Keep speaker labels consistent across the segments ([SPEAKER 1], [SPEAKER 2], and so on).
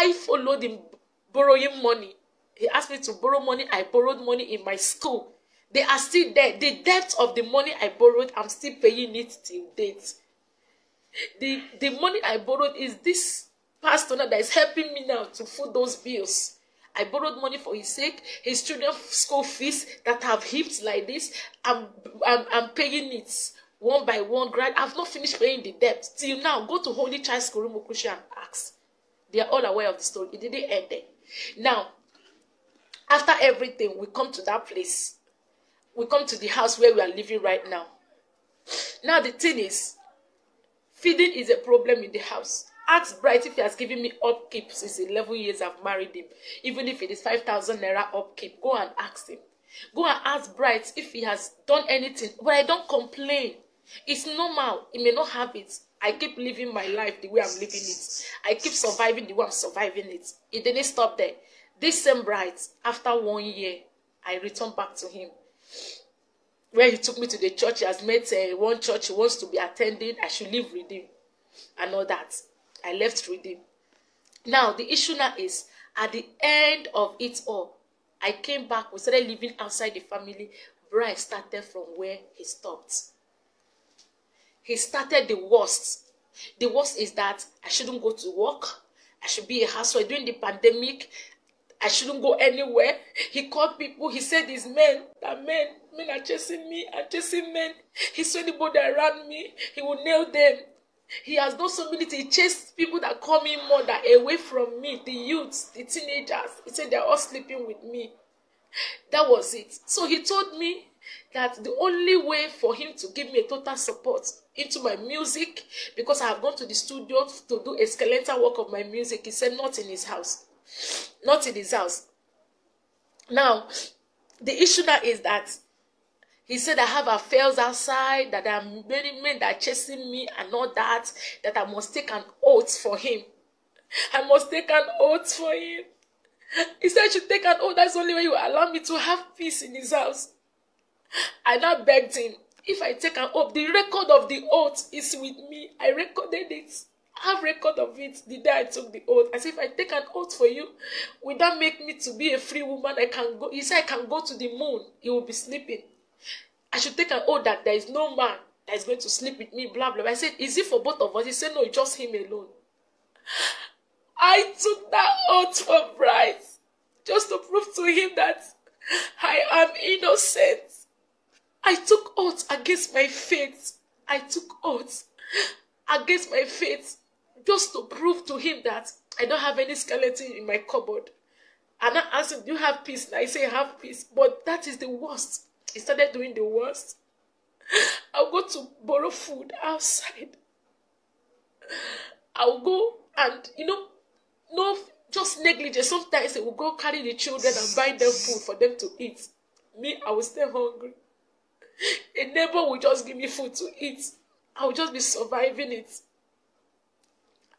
[SPEAKER 1] I followed him borrowing money. He asked me to borrow money. I borrowed money in my school. They are still there. The debt of the money I borrowed, I'm still paying it till date. The money I borrowed is this pastor now that is helping me now to foot those bills. I borrowed money for his sake, his children's school fees that have heaped like this. I'm paying it one by one. I've not finished paying the debt till now. Go to Holy Child School, Rumukusha, and ask. They are all aware of the story. It didn't end there. Now, after everything, we come to that place. We come to the house where we are living right now. Now the thing is, feeding is a problem in the house. Ask Bright if he has given me upkeep since 11 years I've married him. Even if it is 5,000 naira upkeep, go and ask him. Go and ask Bright if he has done anything. But I don't complain. It's normal. He may not have it. I keep living my life the way I'm living it. I keep surviving the way I'm surviving it. It didn't stop there. This same Bright, after 1 year, I returned back to him. Where he took me to the church, he has met one church he wants to be attending. I should live with him and all that. I left with him. Now, the issue now is, at the end of it all, I came back. We started living outside the family. Brian started from where he stopped. He started the worst. The worst is that I shouldn't go to work. I should be a housewife. During the pandemic, I shouldn't go anywhere. He called people. He said his men are chasing me and chasing men. He saw anybody around me, he will nail them. He has done so many things. He chased people that call me mother away from me, the youths, the teenagers. He said they're all sleeping with me. That was it. So he told me that the only way for him to give me a total support into my music, because I have gone to the studio to do a skeletal work of my music, he said not in his house. Not in his house. Now, the issue now is that he said I have affairs outside, that there are many men that are chasing me and all that, that I must take an oath for him. I must take an oath for him. He said I should take an oath. That's the only way you allow me to have peace in his house. I now begged him, if I take an oath, the record of the oath is with me. I recorded it. I have record of it the day I took the oath. I said, if I take an oath for you, will that make me to be a free woman? I can go. He said, I can go to the moon. He will be sleeping. I should take an oath that there is no man that is going to sleep with me, blah, blah. I said, is it for both of us? He said, no, just him alone. I took that oath for Bryce, just to prove to him that I am innocent. I took oath against my faith. I took oath against my faith, just to prove to him that I don't have any skeleton in my cupboard. And I asked him, do you have peace? And I say, I have peace. But that is the worst. He started doing the worst. I'll go to borrow food outside. I'll go and, no, just negligence. Sometimes they will go carry the children and buy them food for them to eat. Me, I will stay hungry. A neighbor will just give me food to eat. I will just be surviving it.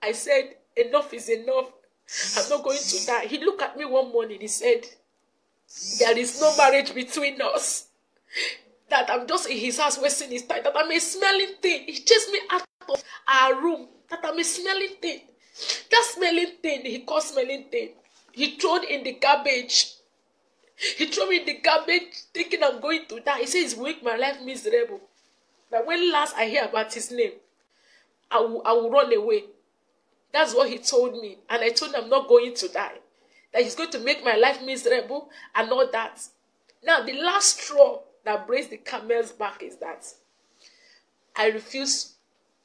[SPEAKER 1] I said, enough is enough. I'm not going to die. He looked at me one morning. He said, there is no marriage between us. That I'm just in his house wasting his time. That I'm a smelling thing. He chased me out of our room. That I'm a smelling thing. That smelling thing, he called smelling thing. He thrown in the garbage. He threw me in the garbage thinking I'm going to die. He says he's make my life miserable. That when last I hear about his name, I will run away. That's what he told me. And I told him I'm not going to die. That he's going to make my life miserable and all that. Now, the last straw that breaks the camel's back is that I refuse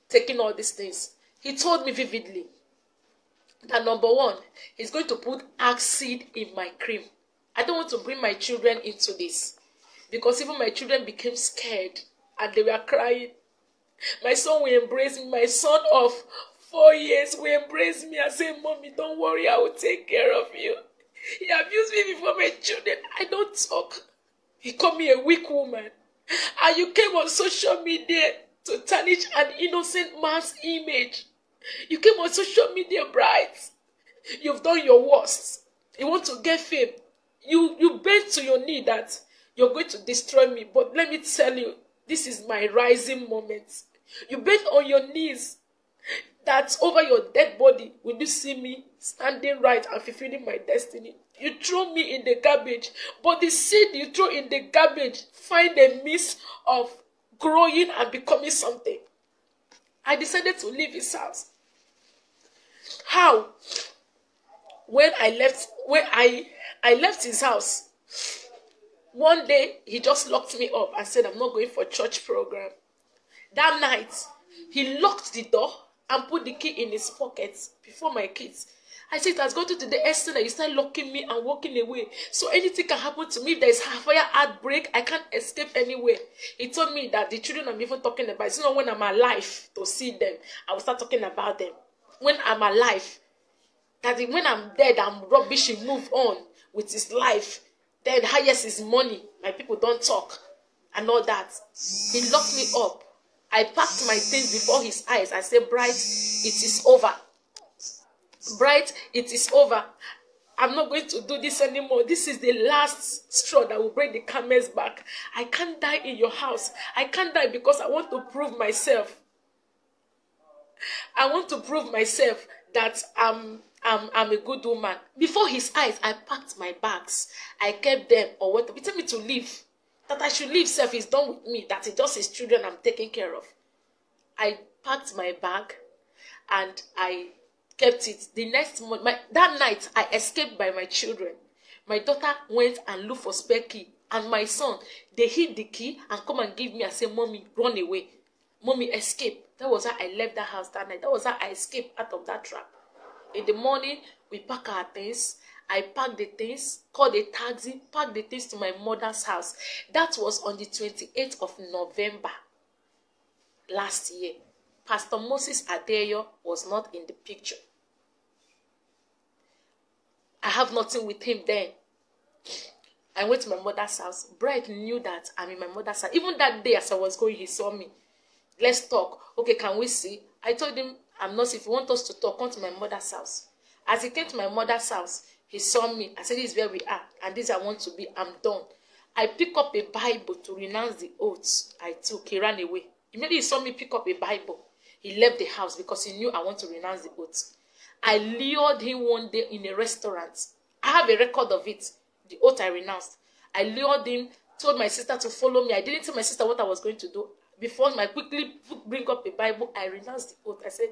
[SPEAKER 1] taking all these things. He told me vividly that number one, he's going to put acid in my cream. I don't want to bring my children into this, because even my children became scared and they were crying. My son will embrace me. My son of 4 years will embrace me and say, Mommy, don't worry, I will take care of you. He abused me before my children. I don't talk. He called me a weak woman. And you came on social media to tarnish an innocent man's image. You came on social media bright. You've done your worst. You want to get fame. You bent to your knee that you're going to destroy me. But let me tell you, this is my rising moment. You bent on your knees that over your dead body, will you see me standing right and fulfilling my destiny? You throw me in the garbage, but the seed you throw in the garbage find a means of growing and becoming something. I decided to leave his house. How? When I left his house, one day he just locked me up and said, I'm not going for church program. That night, he locked the door and put the key in his pocket before my kids. I said, it has gone to the extent that you start locking me and walking away. So anything can happen to me. If there is a fire outbreak, I can't escape anywhere. He told me that the children I'm even talking about, it's not when I'm alive to see them, I will start talking about them. When I'm alive, that when I'm dead, I'm rubbish, he move on with his life. Then highest is money. My people don't talk and all that. He locked me up. I packed my things before his eyes. I said, Bright, it is over. Bright, it is over. I'm not going to do this anymore. This is the last straw that will break the camel's back. I can't die in your house. I can't die because I want to prove myself. I want to prove myself that I'm a good woman. Before his eyes, I packed my bags. I kept them or what. He told me to leave. That I should leave self is done with me. That it's just his children I'm taking care of. I packed my bag and I kept it. The next month, that night, I escaped by my children. My daughter went and looked for spare key. And my son, they hid the key and come and give me and say, Mommy, run away. Mommy, escape. That was how I left the house that night. That was how I escaped out of that trap. In the morning, we pack our things. I packed the things, called a taxi, packed the things to my mother's house. That was on the 28th of November last year. Pastor Moses Adeeyo was not in the picture. I have nothing with him then. I went to my mother's house. Bright knew that I'm in my mother's house. Even that day as I was going, he saw me. Let's talk. Okay, can we see? I told him, I'm not. If you want us to talk, come to my mother's house. As he came to my mother's house, he saw me. I said, this is where we are. And this I want to be. I'm done. I picked up a Bible to renounce the oaths I took. He ran away. Immediately he saw me pick up a Bible. He left the house because he knew I want to renounce the oaths. I lured him one day in a restaurant. I have a record of it. The oath I renounced. I lured him, told my sister to follow me. I didn't tell my sister what I was going to do. Before I quickly bring up a Bible, I renounced the oath. I said,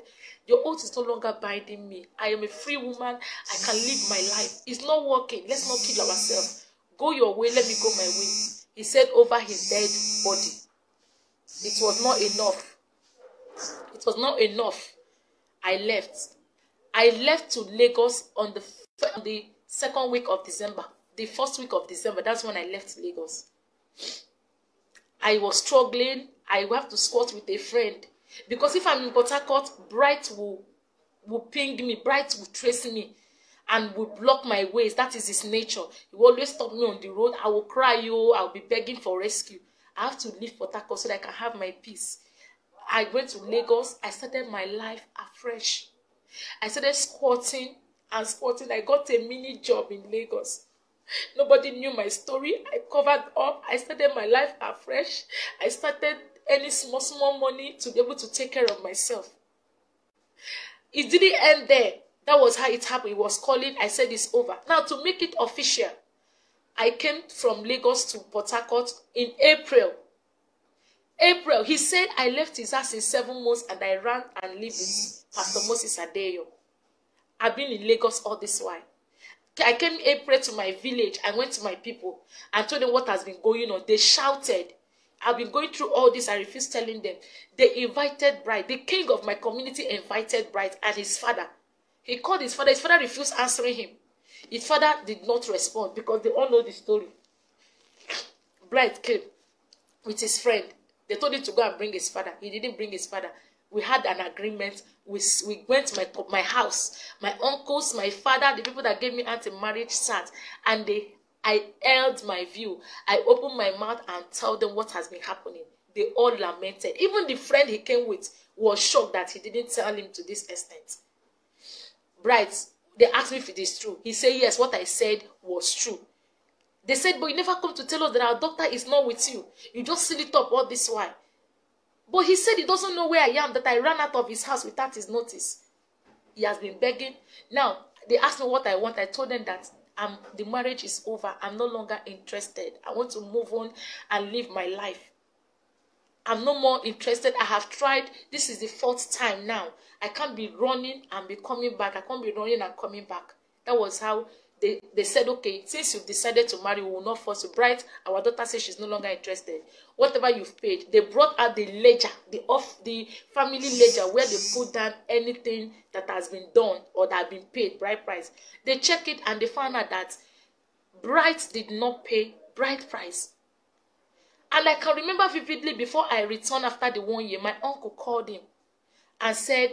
[SPEAKER 1] your oath is no longer binding me. I am a free woman. I can live my life. It's not working. Let's not kill ourselves. Go your way. Let me go my way. He said over his dead body. It was not enough. It was not enough. I left. I left to Lagos on the second week of December. The first week of December, that's when I left Lagos. I was struggling. I will have to squat with a friend. Because if I'm in Port Harcourt, Bright will ping me. Bright will trace me and will block my ways. That is his nature. He will always stop me on the road. I will cry, I'll be begging for rescue. I have to leave Port Harcourt so that I can have my peace. I went to Lagos. I started my life afresh. I started squatting and squatting. I got a mini job in Lagos. Nobody knew my story. I covered up. I started my life afresh. I started earning small money to be able to take care of myself. It didn't end there. That was how it happened. It was calling. I said it's over. Now, to make it official, I came from Lagos to Port Harcourt in April. He said I left his house in 7 months and I ran and lived with Pastor Moses Adeeyo. I've been in Lagos all this while. I came in April to my village. I went to my people and told them what has been going on. They shouted. I've been going through all this. I refused telling them. They invited Bright. The king of my community invited Bright and his father. He called his father. His father refused answering him. His father did not respond because they all know the story. Bright came with his friend. They told him to go and bring his father. He didn't bring his father. We had an agreement. We went to my house. My uncles, my father, the people that gave me anti-marriage sat. And I held my view. I opened my mouth and told them what has been happening. They all lamented. Even the friend he came with was shocked that he didn't tell him to this extent. Bright, they asked me if it is true. He said, yes, what I said was true. They said, but you never come to tell us that our doctor is not with you. You just seal it up all this while. But he said he doesn't know where I am, that I ran out of his house without his notice. He has been begging. Now, they asked me what I want. I told them that the marriage is over. I'm no longer interested. I want to move on and live my life. I'm no more interested. I have tried. This is the 4th time now. I can't be running and be coming back. I can't be running and coming back. That was how they said, okay, since you've decided to marry, we will not force you. Bright, our daughter says she's no longer interested. Whatever you've paid, they brought out the ledger, the family ledger, where they put down anything that has been done or that has been paid, bride price. They check it and they found out that Bright did not pay bride price. And I can remember vividly, before I returned after the 1 year, my uncle called him and said,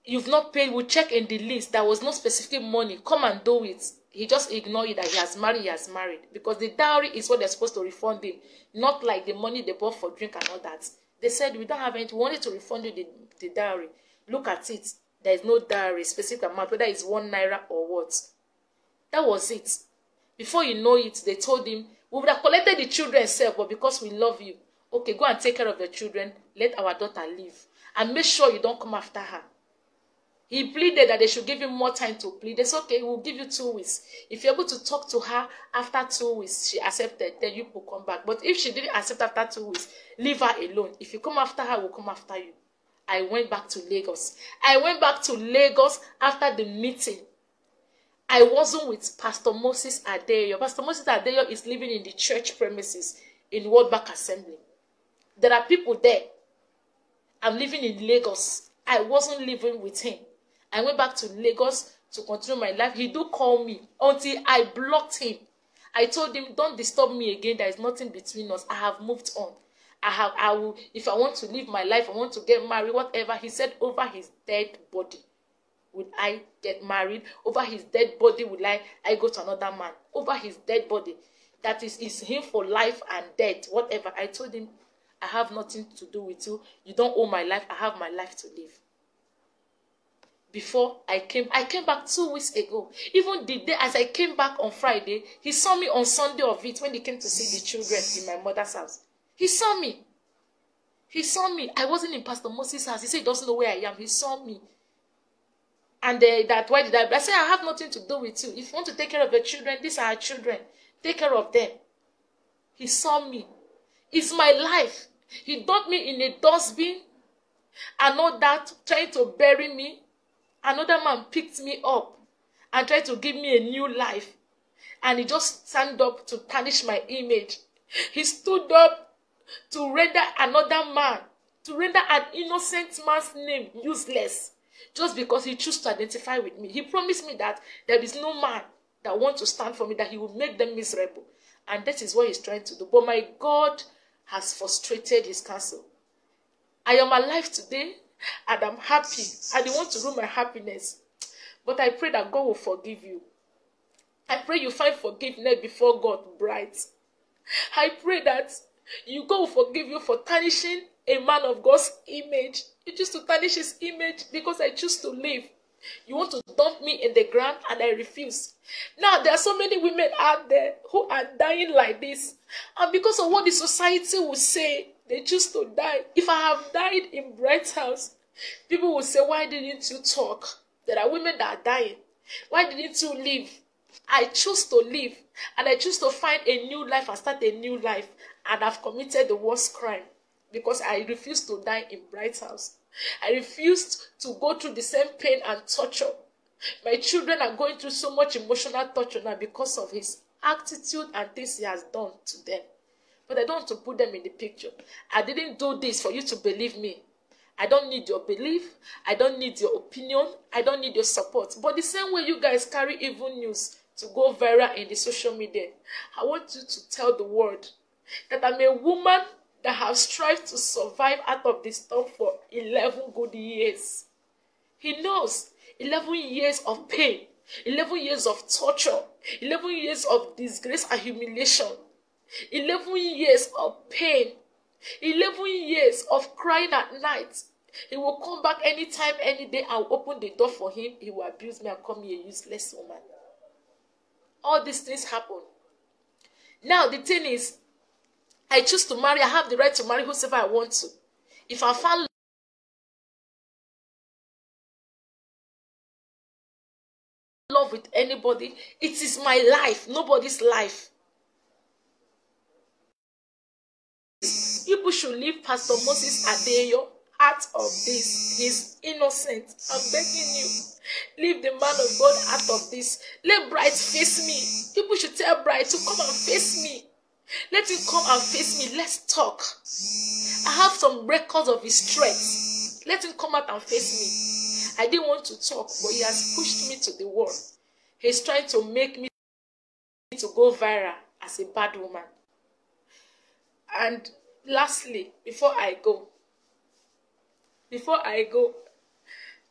[SPEAKER 1] you've not paid, we'll check in the list. There was no specific money. Come and do it. He just ignored it, that he has married. Because the dowry is what they're supposed to refund him. Not like the money they bought for drink and all that. They said, we don't have anything. We wanted to refund you the dowry. Look at it. There is no dowry, specific amount, whether it's 1 naira or what. That was it. Before you know it, they told him, we would have collected the children self, but because we love you, okay, go and take care of the children. Let our daughter live. And make sure you don't come after her. He pleaded that they should give him more time to plead. They said, okay, we'll give you 2 weeks. If you're able to talk to her after 2 weeks, she accepted, then you will come back. But if she didn't accept after 2 weeks, leave her alone. If you come after her, we'll come after you. I went back to Lagos. I went back to Lagos after the meeting. I wasn't with Pastor Moses Adeeyo. Pastor Moses Adeeyo is living in the church premises in World Bank Assembly. There are people there. I'm living in Lagos. I wasn't living with him. I went back to Lagos to continue my life. He do call me until I blocked him. I told him, don't disturb me again. There is nothing between us. I have moved on. I will, if I want to live my life, I want to get married, whatever. He said, over his dead body would I get married. Over his dead body would I go to another man. Over his dead body. That is him for life and death, whatever. I told him, I have nothing to do with you. You don't own my life. I have my life to live. Before I came back 2 weeks ago. Even the day as I came back on Friday, he saw me on Sunday of it when he came to see the children in my mother's house. He saw me. He saw me. I wasn't in Pastor Moses' house. He said he doesn't know where I am. He saw me. And why did I said, I have nothing to do with you. If you want to take care of the children, these are our children. Take care of them. He saw me. It's my life. He dumped me in a dustbin. And all that, trying to bury me. Another man picked me up and tried to give me a new life. And he just stand up to tarnish my image. He stood up to render another man, to render an innocent man's name useless. Just because he chose to identify with me. He promised me that there is no man that wants to stand for me, that he will make them miserable. And that is what he's trying to do. But my God has frustrated his counsel. I am alive today. And I'm happy. I don't want to ruin my happiness. But I pray that God will forgive you. I pray you find forgiveness before God, bright. I pray that God will forgive you for tarnishing a man of God's image. You choose to tarnish his image because I choose to live. You want to dump me in the ground and I refuse. Now there are so many women out there who are dying like this. And because of what the society will say, they choose to die. If I have died in Bright's house, people will say, why didn't you talk? There are women that are dying. Why didn't you live? I choose to live. And I choose to find a new life and start a new life. And I've committed the worst crime. Because I refused to die in Bright's house. I refused to go through the same pain and torture. My children are going through so much emotional torture now because of his attitude and things he has done to them. But I don't want to put them in the picture. I didn't do this for you to believe me. I don't need your belief. I don't need your opinion. I don't need your support. But the same way you guys carry evil news to go viral in the social media, I want you to tell the world that I'm a woman that has strived to survive out of this storm for 11 good years. He knows 11 years of pain, 11 years of torture, 11 years of disgrace and humiliation, 11 years of pain, 11 years of crying at night. He will come back anytime, any day. I'll open the door for him. He will abuse me and call me a useless woman. All these things happen. Now the thing is, I choose to marry. I have the right to marry whosoever I want to. If I found love with anybody, it is my life, nobody's life. People should leave Pastor Moses Adeeyo out of this. He's innocent. I'm begging you. Leave the man of God out of this. Let Bright face me. People should tell Bright to come and face me. Let him come and face me. Let's talk. I have some records of his threats. Let him come out and face me. I didn't want to talk, but he has pushed me to the wall. He's trying to make me to go viral as a bad woman. And lastly, before I go,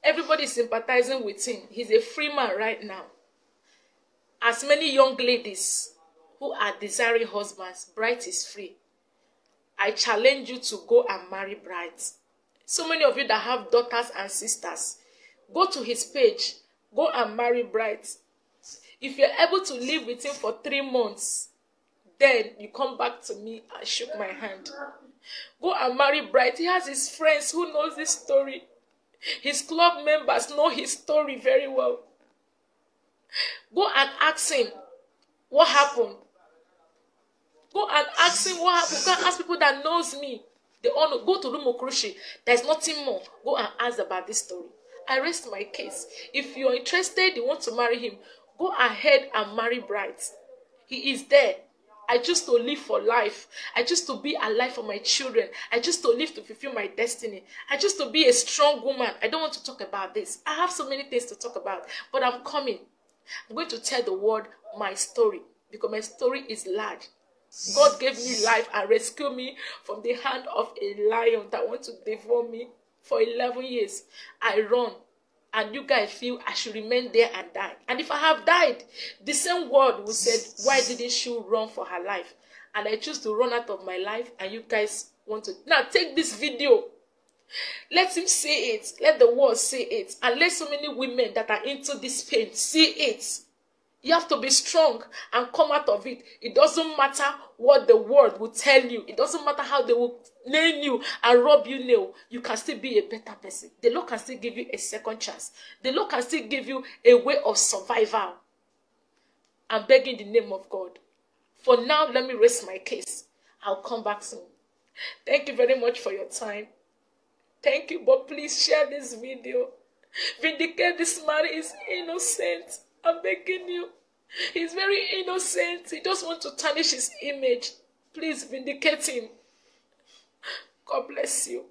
[SPEAKER 1] everybody is sympathizing with him. He's a free man right now. As many young ladies who are desiring husbands, Bright is free. I challenge you to go and marry Bright. So many of you that have daughters and sisters, go to his page, go and marry Bright. If you're able to live with him for 3 months, then you come back to me and shook my hand. Go and marry Bright. He has his friends who knows this story. His club members know his story very well. Go and ask him what happened. Go and ask him what happened. Go and ask people that knows me. They all know. Go to Lumokrushi. There's nothing more. Go and ask about this story. I rest my case. If you're interested, you want to marry him, go ahead and marry Bright. He is there. I choose to live for life. I choose to be alive for my children. I choose to live to fulfill my destiny. I choose to be a strong woman. I don't want to talk about this. I have so many things to talk about, but I'm coming. I'm going to tell the world my story because my story is large. God gave me life and rescued me from the hand of a lion that wants to devour me for 11 years. I run. And you guys feel I should remain there and die. And if I have died, the same word will say, why didn't she run for her life? And I choose to run out of my life, and you guys want to. Now take this video. Let him see it. Let the world see it. And let so many women that are into this pain see it. You have to be strong and come out of it. It doesn't matter what the world will tell you. It doesn't matter how they will nail you and rub you nail. You can still be a better person. The Lord can still give you a second chance. The Lord can still give you a way of survival. I'm begging in the name of God. For now, let me rest my case. I'll come back soon. Thank you very much for your time. Thank you, but please share this video. Vindicate this man. Is innocent. I'm begging you. He's very innocent. He just wants to tarnish his image. Please vindicate him. God bless you.